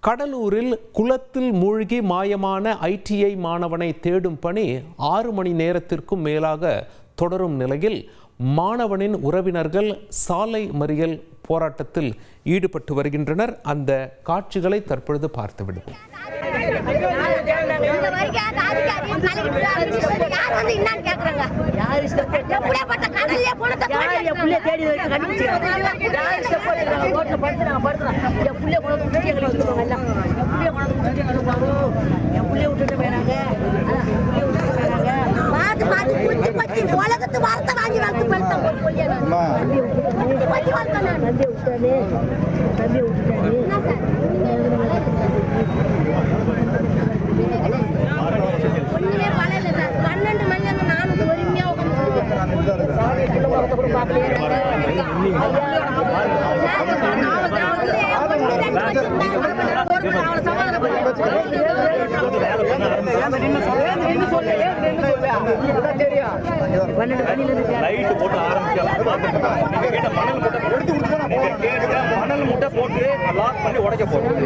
கடலூரில் குளத்தில் மூழ்கி மாயமான ITI மாணவனை தேடும் பணி 6 மணி நேரத்திற்கும் மேலாக தொடரும் நிலையில் மாணவனின் உறவினர்கள் சாலை மறியல் போராட்டத்தில் ஈடுபட்டு வருகின்றனர். அந்த காட்சிகளை தற்பொழுது பார்த்து விடுவோம். உலகத்து வார்த்தை வாங்கி லைட் போட்டு மணல் முட்டை போட்டு லாக் பண்ணி உடைக்க போறோம்.